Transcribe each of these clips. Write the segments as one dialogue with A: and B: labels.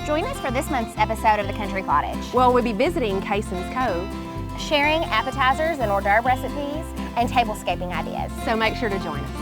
A: Join us for this month's episode of The Country Cottage.
B: Well, we'll be visiting Cason's Cove,
A: sharing appetizers and hors d'oeuvre recipes and tablescaping ideas.
B: so make sure to join us.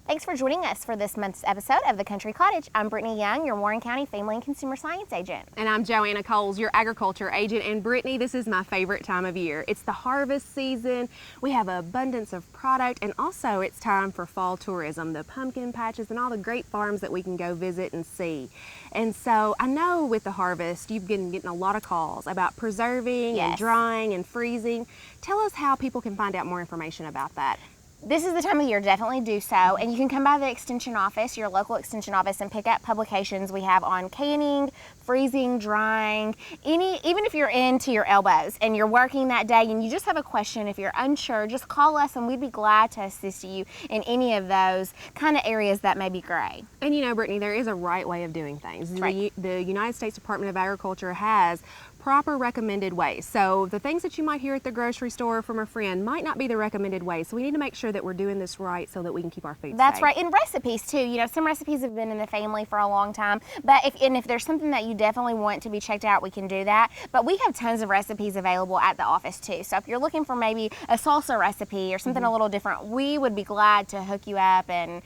A: Thanks for joining us for this month's episode of The Country Cottage. I'm Brittany Young, your Warren County Family and Consumer Science Agent.
B: And I'm Joanna Coles, your agriculture agent. And Brittany, this is my favorite time of year. It's the harvest season. We have an abundance of product, and also it's time for fall tourism, the pumpkin patches and all the great farms that we can go visit and see. And so I know with the harvest, you've been getting a lot of calls about preserving and drying and freezing. Tell us how people can find out more information about that.
A: This is the time of year, definitely do so. And you can come by the extension office, your local extension office, and pick up publications we have on canning, freezing, drying, even if you're into your elbows and you're working that day and you just have a question, if you're unsure, just call us and we'd be glad to assist you in any of those kind of areas that may be gray.
B: And you know, Brittany, there is a right way of doing things.
A: Right.
B: The United States Department of Agriculture has proper recommended ways. So the things that you might hear at the grocery store from a friend might not be the recommended way. So we need to make sure that we're doing this right so that we can keep our food
A: That's
B: safe.
A: right. And recipes too. You know, some recipes have been in the family for a long time, but if there's something that you definitely want to be checked out, we can do that. But we have tons of recipes available at the office too. So if you're looking for maybe a salsa recipe or something a little different, we would be glad to hook you up and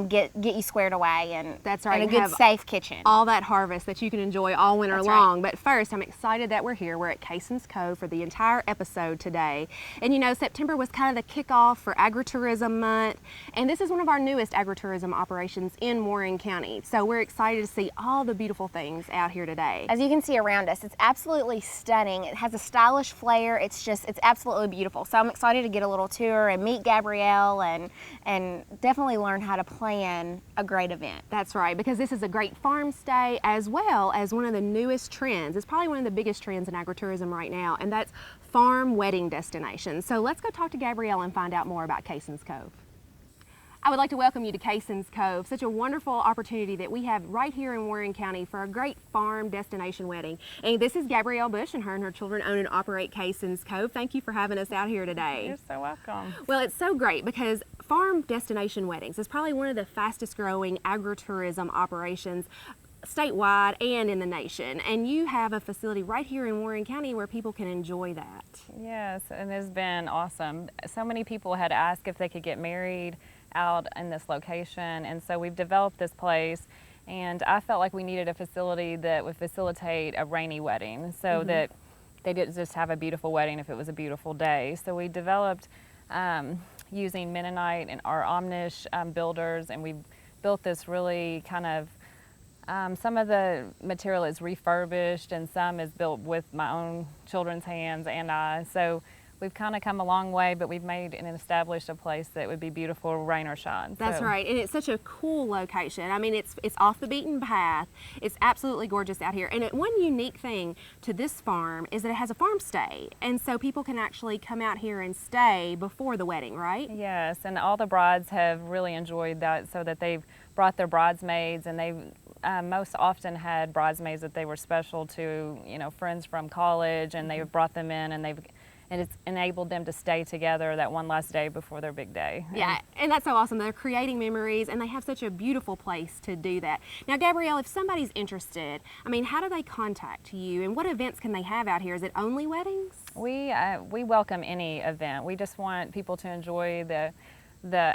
A: get you squared away and
B: That's right.
A: in a good safe kitchen.
B: All that harvest that you can enjoy all winter
A: That's
B: long. But first, I'm excited that we're here. We're at Cason's Cove for the entire episode today. And you know, September was kind of the kickoff for Agritourism Month. And this is one of our newest agritourism operations in Warren County. So we're excited to see all the beautiful things out here today.
A: As you can see around us, it's absolutely stunning. It has a stylish flair. It's absolutely beautiful. So I'm excited to get a little tour and meet Gabrielle and definitely learn how to plan a great event.
B: That's right, because this is a great farm stay as well as one of the newest trends. It's probably one of the biggest trends in agritourism right now, and that's farm wedding destinations. So let's go talk to Gabrielle and find out more about Cason's Cove. I would like to welcome you to Cason's Cove. Such a wonderful opportunity that we have right here in Warren County for a great farm destination wedding. And this is Gabrielle Bush, and her children own and operate Cason's Cove. Thank you for having us out here today.
C: You're so welcome.
B: Well, it's so great because farm destination weddings is probably one of the fastest growing agritourism operations statewide and in the nation, and you have a facility right here in Warren County where people can enjoy that.
C: Yes, and it's been awesome. So many people had asked if they could get married out in this location, and so we've developed this place, and I felt like we needed a facility that would facilitate a rainy wedding so that they didn't just have a beautiful wedding if it was a beautiful day. So we developed using Mennonite and our Amish builders, and we built this really kind of some of the material is refurbished and some is built with my own children's hands and I. So we've kind of come a long way, but we've made and established a place that would be beautiful, rain or shine.
B: That's right, and it's such a cool location. I mean, it's off the beaten path. It's absolutely gorgeous out here. And one unique thing to this farm is that it has a farm stay, and so people can actually come out here and stay before the wedding, right?
C: Yes, and all the brides have really enjoyed that, so that they've brought their bridesmaids, and they've most often had bridesmaids that they were special to, you know, friends from college, and they've brought them in, and it's enabled them to stay together that one last day before their big day.
B: Yeah, and that's so awesome. They're creating memories, and they have such a beautiful place to do that. Now, Gabrielle, if somebody's interested, I mean, how do they contact you, and what events can they have out here? Is it only weddings?
C: We welcome any event. We just want people to enjoy the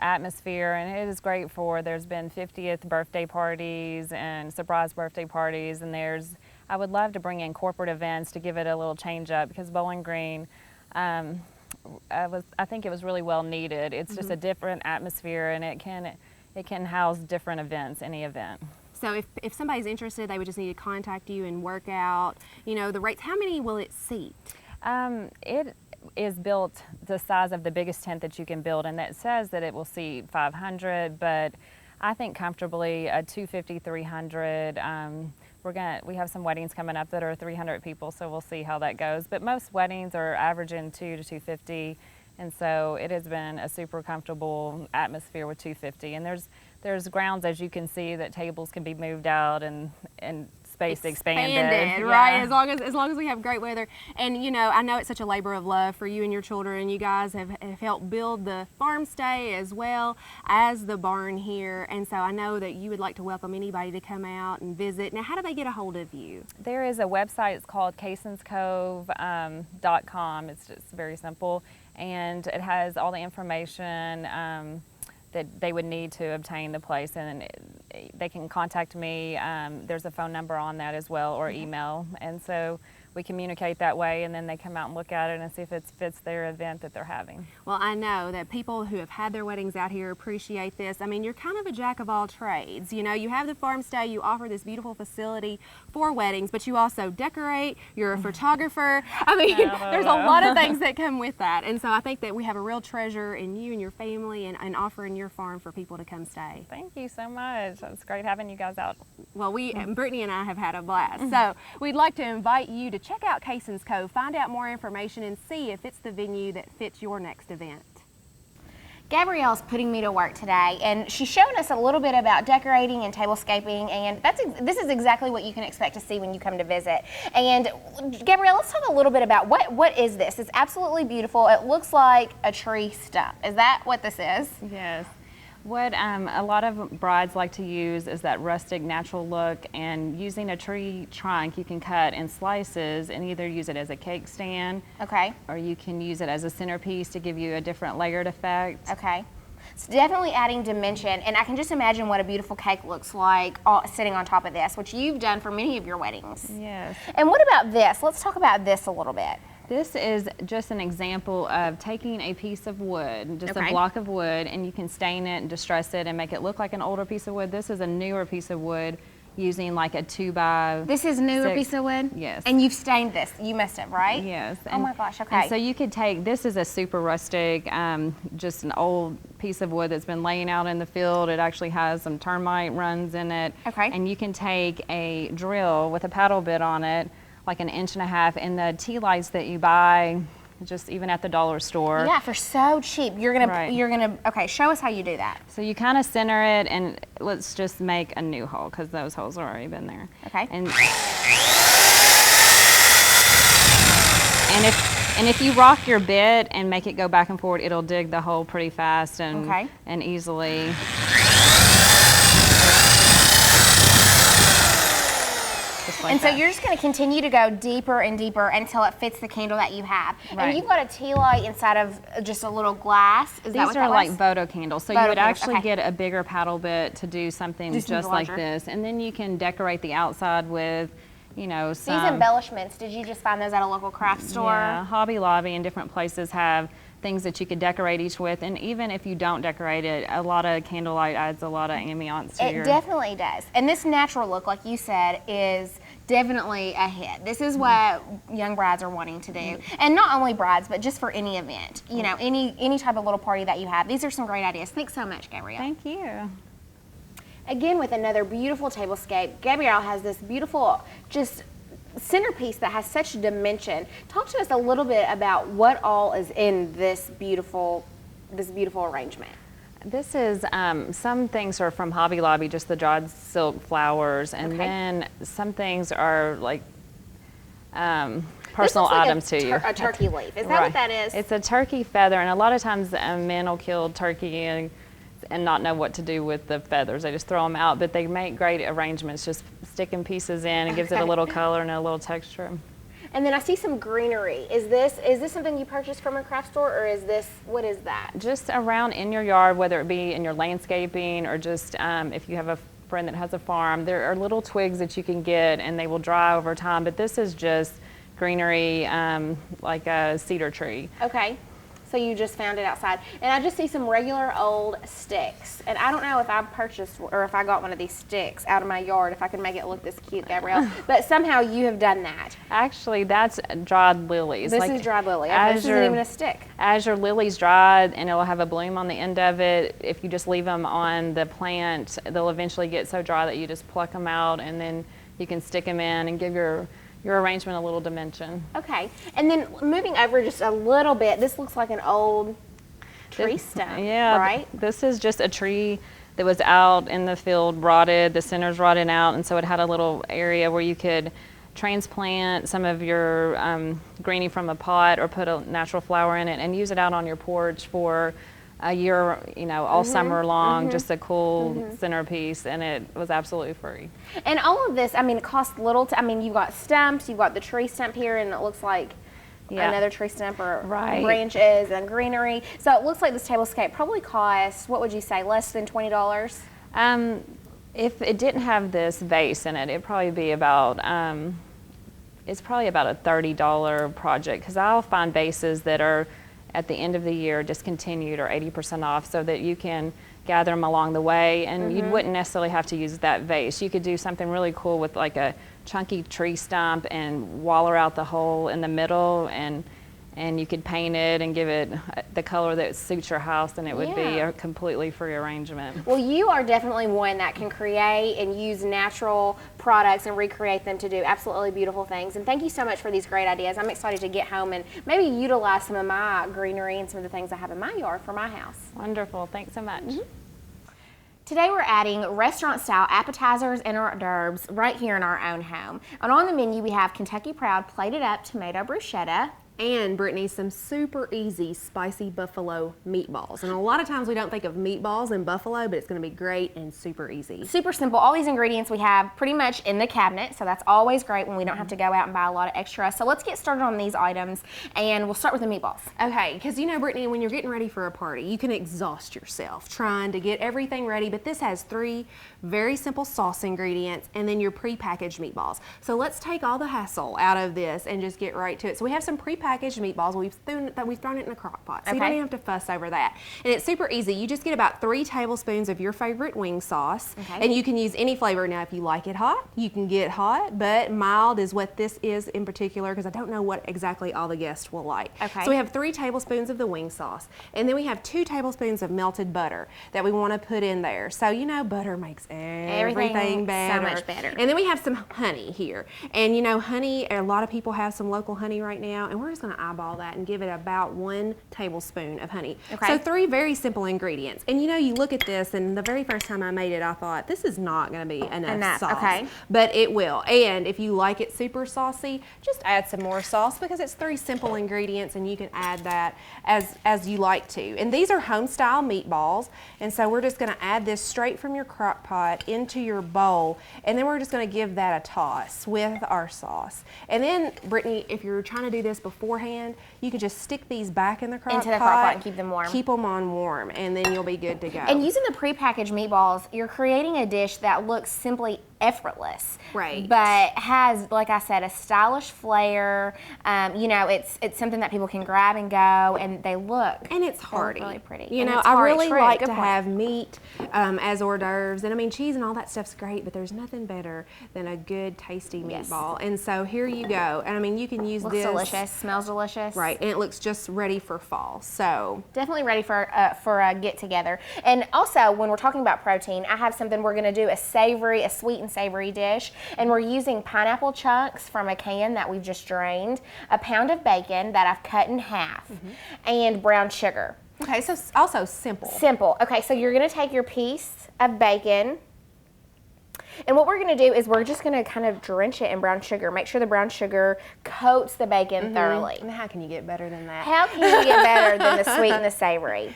C: atmosphere, and it is great there's been 50th birthday parties and surprise birthday parties, and I would love to bring in corporate events to give it a little change up, because Bowling Green, I think it was really well needed. It's just a different atmosphere, and it can house different events, any event.
B: So if somebody's interested, they would just need to contact you and work out, you know, the rates. How many will it seat?
C: It is built the size of the biggest tent that you can build, and that says that it will seat 500, but I think comfortably a 250, 300. We have some weddings coming up that are 300 people, so we'll see how that goes. But most weddings are averaging 2 to 250, And so it has been a super comfortable atmosphere with 250. And there's grounds, as you can see, that tables can be moved out and space expanded.
B: Right? As long as we have great weather. And you know, I know it's such a labor of love for you and your children. You guys have helped build the farm stay as well as the barn here. And so I know that you would like to welcome anybody to come out and visit. Now, how do they get a hold of you?
C: There is a website. It's called CasonCove.com. It's just very simple, and it has all the information that they would need to obtain the place, and they can contact me. There's a phone number on that as well, or email, and so we communicate that way, and then they come out and look at it and see if it fits their event that they're having.
B: Well, I know that people who have had their weddings out here appreciate this. I mean, you're kind of a jack of all trades. You know, you have the farm stay, you offer this beautiful facility for weddings, but you also decorate, you're a photographer. I mean, there's a lot of things that come with that. And so I think that we have a real treasure in you and your family and offering your farm for people to come stay.
C: Thank you so much. It's great having you guys out.
B: Well, Brittany and I have had a blast. So we'd like to invite you to check out Cason's Cove, find out more information, and see if it's the venue that fits your next event.
A: Gabrielle's putting me to work today, and she's showing us a little bit about decorating and tablescaping, and this is exactly what you can expect to see when you come to visit. And Gabrielle, let's talk a little bit about what is this? It's absolutely beautiful. It looks like a tree stump. Is that what this is?
C: Yes. What a lot of brides like to use is that rustic, natural look, and using a tree trunk you can cut in slices and either use it as a cake stand,
A: okay,
C: or you can use it as a centerpiece to give you a different layered effect.
A: Okay. It's definitely adding dimension, and I can just imagine what a beautiful cake looks like sitting on top of this, which you've done for many of your weddings.
C: Yes.
A: And what about this? Let's talk about this a little bit.
C: This is just an example of taking a piece of wood, just a block of wood, and you can stain it and distress it and make it look like an older piece of wood. This is a newer piece of wood using like a 2x6.
A: This is a newer piece of wood?
C: Yes.
A: And you've stained this. You must have, right?
C: Yes.
A: Oh my gosh, okay.
C: And so you could take, this is a super rustic, just an old piece of wood that's been laying out in the field. It actually has some termite runs in it.
A: Okay.
C: And you can take a drill with a paddle bit on it, like 1.5 inches, and the tea lights that you buy just even at the dollar store.
A: Yeah, for so cheap. You're gonna okay, show us how you do that.
C: So you kind of center it, and let's just make a new hole because those holes have already been there.
A: Okay.
C: And if you rock your bit and make it go back and forward, it'll dig the hole pretty fast and easily. Like
A: so you're just going to continue to go deeper and deeper until it fits the candle that you have.
C: Right.
A: And you've got a tea light inside of just a little glass. Is that what that
C: These are like
A: was?
C: photo candles. So
A: Photo
C: you would
A: candles,
C: actually
A: okay.
C: get a bigger paddle bit to do something just like this. And then you can decorate the outside with, you know, some...
A: These embellishments, did you just find those at a local craft store?
C: Yeah, Hobby Lobby and different places have things that you could decorate each with, and even if you don't decorate it, a lot of candlelight adds a lot of ambiance to your...
A: It definitely does. And this natural look, like you said, is definitely a hit. This is what young brides are wanting to do. And not only brides, but just for any event, you know, any type of little party that you have. These are some great ideas. Thanks so much, Gabrielle.
C: Thank you.
A: Again, with another beautiful tablescape, Gabrielle has this beautiful, just centerpiece that has such dimension. Talk to us a little bit about what all is in this beautiful arrangement.
C: This is, some things are from Hobby Lobby, just the dried silk flowers, and then some things are like personal items to you.
A: A turkey leaf. Is that what that is?
C: It's a turkey feather, and a lot of times men will kill turkey and not know what to do with the feathers. They just throw them out, but they make great arrangements, just sticking pieces in. It gives it a little color and a little texture.
A: And then I see some greenery. Is this something you purchased from a craft store, or is this, what is that?
C: Just around in your yard, whether it be in your landscaping or just if you have a friend that has a farm, there are little twigs that you can get and they will dry over time, but this is just greenery like a cedar tree.
A: Okay. So you just found it outside. And I just see some regular old sticks. And I don't know if I purchased or if I got one of these sticks out of my yard, if I can make it look this cute, Gabrielle. But somehow you have done that.
C: Actually, that's dried lilies.
A: This is dried lily. This isn't even a stick.
C: As your lily's dried, and it'll have a bloom on the end of it, if you just leave them on the plant, they'll eventually get so dry that you just pluck them out, and then you can stick them in and give your your arrangement a little dimension.
A: Okay, and then moving over just a little bit, this looks like an old tree stump,
C: Yeah,
A: right?
C: This is just a tree that was out in the field, rotted, the center's rotted out, and so it had a little area where you could transplant some of your greenie from a pot or put a natural flower in it and use it out on your porch for a year, you know, all summer long, just a cool centerpiece, and it was absolutely free.
A: And all of this, I mean, it costs little I mean, you've got stumps, you've got the tree stump here, and it looks like another tree stump or branches and greenery. So it looks like this tablescape probably costs, what would you say, less than $20?
C: If it didn't have this vase in it, it'd probably be about, it's probably about a $30 project, because I'll find vases that are at the end of the year discontinued or 80% off, so that you can gather them along the way, and you wouldn't necessarily have to use that vase. You could do something really cool with like a chunky tree stump and waller out the hole in the middle, and you could paint it and give it the color that suits your house, and it would be a completely free arrangement.
A: Well, you are definitely one that can create and use natural products and recreate them to do absolutely beautiful things. And thank you so much for these great ideas. I'm excited to get home and maybe utilize some of my greenery and some of the things I have in my yard for my house.
C: Wonderful. Thanks so much.
A: Today we're adding restaurant-style appetizers and hors d'oeuvres right here in our own home. And on the menu we have Kentucky Proud plated up tomato bruschetta,
B: And Brittany, some super easy spicy buffalo meatballs. And a lot of times we don't think of meatballs in buffalo, but it's going to be great and super easy.
A: Super simple. All these ingredients we have pretty much in the cabinet, so that's always great when we don't have to go out and buy a lot of extra. So let's get started on these items, and we'll start with the meatballs.
B: Okay, because you know, Brittany, when you're getting ready for a party, you can exhaust yourself trying to get everything ready, but this has 3 very simple sauce ingredients and then your pre-packaged meatballs. So let's take all the hassle out of this and just get right to it. So we have some pre-packaged meatballs. We've thrown it in a crock pot, so you don't even have to fuss over that. And it's super easy. You just get about 3 tablespoons of your favorite wing sauce, and you can use any flavor. Now, if you like it hot, you can get hot, but mild is what this is in particular, because I don't know what exactly all the guests will like.
A: Okay.
B: So we have 3 tablespoons of the wing sauce, and then we have 2 tablespoons of melted butter that we want to put in there. So you know, butter makes everything better.
A: So much better.
B: And then we have some honey here, and you know, honey, a lot of people have some local honey right now, and we're just going to eyeball that and give it about 1 tablespoon of honey.
A: Okay.
B: So 3 very simple ingredients. And you know, you look at this, and the very first time I made it, I thought this is not going to be enough sauce.
A: Okay.
B: But it will. And if you like it super saucy, just add some more sauce, because it's 3 simple ingredients, and you can add that as you like to. And these are home style meatballs, and so we're just going to add this straight from your crock pot into your bowl, and then we're just going to give that a toss with our sauce. And then, Brittany, if you're trying to do this beforehand, you could just stick these back in the crock pot
A: and keep them warm.
B: Keep them on warm, and then you'll be good to go.
A: And using the prepackaged meatballs, you're creating a dish that looks simply effortless,
B: right?
A: But has, like I said, a stylish flair. You know, it's something that people can grab and go, and they look
B: and it's hearty,
A: really pretty.
B: You
A: and
B: know,
A: it's
B: I really like
A: Good
B: to
A: point.
B: have meat as hors d'oeuvres, and I mean, cheese and all that stuff's great, but there's nothing better than a good, tasty meatball. And so here you go. And I mean, you can use
A: looks
B: this.
A: Delicious, smells delicious.
B: Right, and it looks just ready for fall. So
A: definitely ready for a get together. And also, when we're talking about protein, I have something we're going to do, a sweet and savory dish, and we're using pineapple chunks from a can that we've just drained, a pound of bacon that I've cut in half, and brown sugar.
B: okay, so also simple.
A: Simple. Okay, so you're going to take your piece of bacon, and what we're going to do is we're just going to kind of drench it in brown sugar. Make sure the brown sugar coats the bacon thoroughly.
B: And how can you get better than that?
A: How can you get better than the sweet and the savory?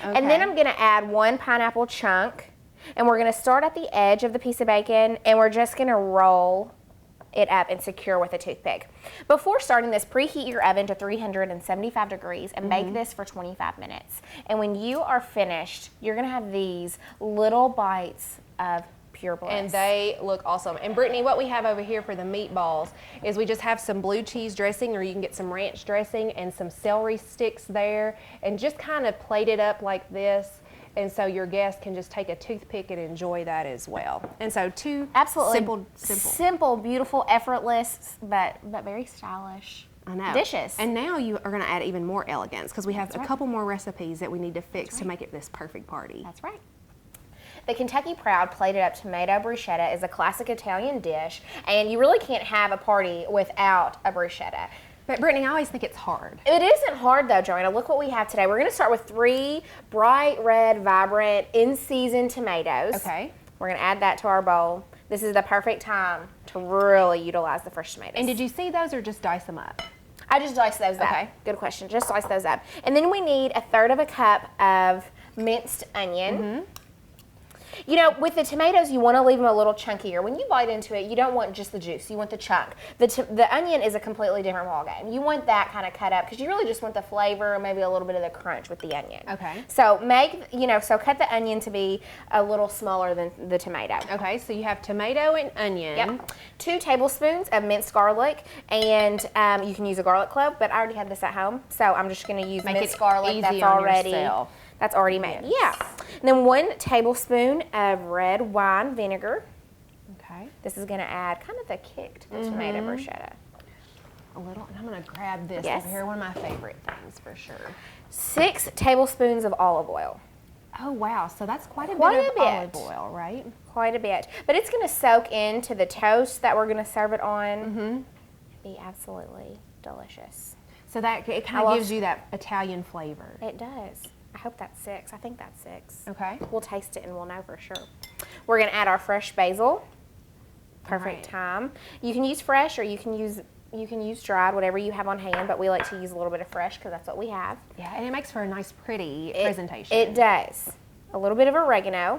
B: Okay.
A: And then I'm going to add 1 pineapple chunk, and we're going to start at the edge of the piece of bacon, and we're just going to roll it up and secure with a toothpick. Before starting this, preheat your oven to 375 degrees and bake this for 25 minutes. And when you are finished, you're going to have these little bites of pure bliss.
B: And they look awesome. And Brittany, what we have over here for the meatballs is we just have some blue cheese dressing, or you can get some ranch dressing and some celery sticks there, and just kind of plate it up like this. And so your guests can just take a toothpick and enjoy that as well. And so 2
A: absolutely
B: simple,
A: beautiful, effortless, but very stylish.
B: I know.
A: Dishes.
B: And now you are going to add even more elegance, because we have a couple more recipes that we need to fix to make it this perfect party.
A: That's right. The Kentucky Proud plated up tomato bruschetta is a classic Italian dish, and you really can't have a party without a bruschetta.
B: But Brittany, I always think it's hard.
A: It isn't hard though, Joanna. Look what we have today. We're going to start with 3 bright red, vibrant, in-season tomatoes.
B: Okay.
A: We're going to add that to our bowl. This is the perfect time to really utilize the fresh tomatoes.
B: And did you see those or just dice them up?
A: I just diced those up.
B: Okay.
A: Good question. Just dice those up. And then we need 1/3 cup of minced onion. You know, with the tomatoes, you want to leave them a little chunkier. When you bite into it, you don't want just the juice. You want the chunk. The onion is a completely different ballgame. You want that kind of cut up because you really just want the flavor and maybe a little bit of the crunch with the onion.
B: Okay.
A: So so cut the onion to be a little smaller than the tomato.
B: Okay, so you have tomato and onion.
A: Yep. 2 tablespoons of minced garlic, and you can use a garlic clove, but I already have this at home, so I'm just going to use minced garlic
B: that's already
A: made. Yeah. And then 1 tablespoon of red wine vinegar.
B: Okay.
A: This is going to add kind of the kick to the tomato bruschetta.
B: A little, and I'm going to grab this
A: Yes.
B: over here, one of my favorite things for sure.
A: 6 tablespoons of olive oil.
B: Oh wow, so that's quite a
A: Quite
B: bit
A: a
B: of
A: bit.
B: olive oil, right?
A: Quite a bit. But it's going to soak into the toast that we're going to serve it on. Be absolutely delicious.
B: So that it kind of gives you that Italian flavor.
A: It does. I hope that's 6. I think that's 6.
B: Okay.
A: We'll taste it and we'll know for sure. We're going to add our fresh basil. Perfect time. You can use fresh or you can use dried, whatever you have on hand, but we like to use a little bit of fresh because that's what we have.
B: Yeah, and it makes for a nice, pretty presentation.
A: It does. A little bit of oregano.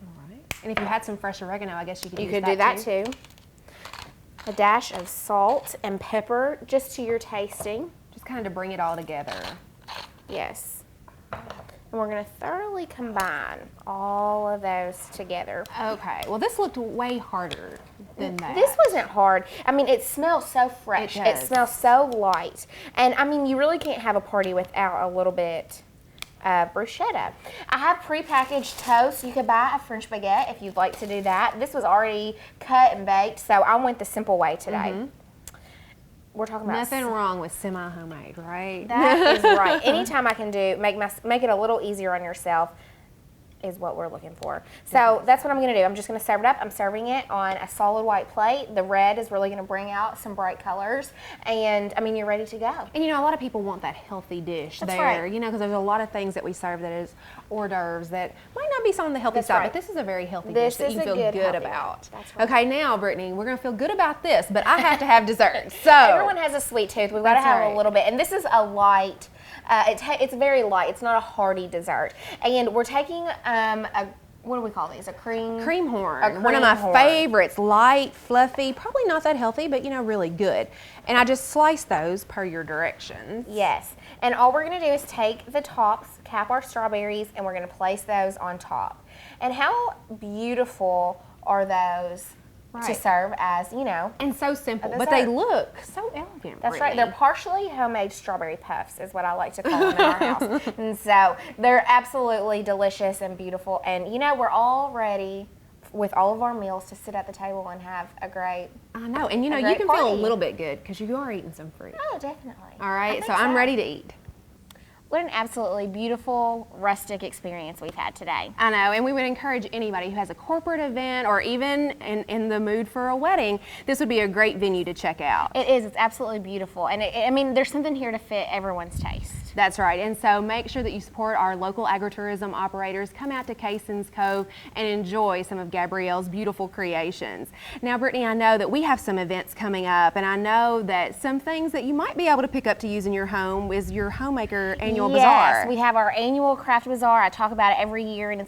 B: All right. And if you had some fresh oregano, I guess you could use
A: do that too. A dash of salt and pepper just to your tasting.
B: Just kind of to bring it all together.
A: Yes. And we're going to thoroughly combine all of those together.
B: Okay. Well, this looked way harder than that.
A: This wasn't hard. I mean, it smells so fresh.
B: It does.
A: It smells so light. And I mean, you really can't have a party without a little bit of bruschetta. I have prepackaged toast. You could buy a French baguette if you'd like to do that. This was already cut and baked, so I went the simple way today. We're talking about
B: nothing wrong with semi-homemade, right?
A: That is right. Anytime I can make it a little easier on yourself is what we're looking for. So that's what I'm going to do. I'm just going to serve it up. I'm serving it on a solid white plate. The red is really going to bring out some bright colors. And I mean, you're ready to go.
B: And you know, a lot of people want that healthy dish
A: That's
B: there,
A: right.
B: you know, because there's a lot of things that we serve that is hors d'oeuvres that might not be on the healthy
A: That's
B: side,
A: right.
B: but this is a very healthy
A: This
B: dish that
A: is
B: you
A: a
B: feel
A: good,
B: good
A: healthy
B: about.
A: one. That's right.
B: Okay, now, Brittany, we're going to feel good about this, but I have to have dessert. So
A: Everyone has a sweet tooth. We've got to
B: That's
A: have
B: right.
A: a little bit. And this is a light, it's very light. It's not a hearty dessert. And we're taking what do we call these? A cream
B: horn. One of my
A: horn.
B: favorites, light, fluffy, probably not that healthy, but you know, really good. And I just slice those per your directions.
A: Yes. And all we're going to do is take the tops, cap our strawberries, and we're going to place those on top. And how beautiful are those to
B: Right.
A: serve as, you know,
B: And so simple,
A: A
B: but they
A: dessert.
B: look so elegant.
A: that's right.
B: Brittany.
A: They're partially homemade strawberry puffs is what I like to call them in our house. And so they're absolutely delicious and beautiful. And, you know, we're all ready with all of our meals to sit at the table and have a great,
B: I know, and you know,
A: a
B: you
A: great
B: can feel a
A: party.
B: little bit good because you are eating some fruit.
A: oh, definitely.
B: All
A: I
B: right,
A: think
B: so I'm ready to eat.
A: What an absolutely beautiful rustic experience we've had today.
B: I know, and we would encourage anybody who has a corporate event or even in the mood for a wedding, this would be a great venue to check out.
A: It is. It's absolutely beautiful. And I mean, there's something here to fit everyone's taste.
B: That's right, and so make sure that you support our local agritourism operators. Come out to Cason's Cove and enjoy some of Gabrielle's beautiful creations. Now, Brittany, I know that we have some events coming up, and I know that some things that you might be able to pick up to use in your home is your homemaker annual bazaar.
A: Yes, we have our annual craft bazaar. I talk about it every year, and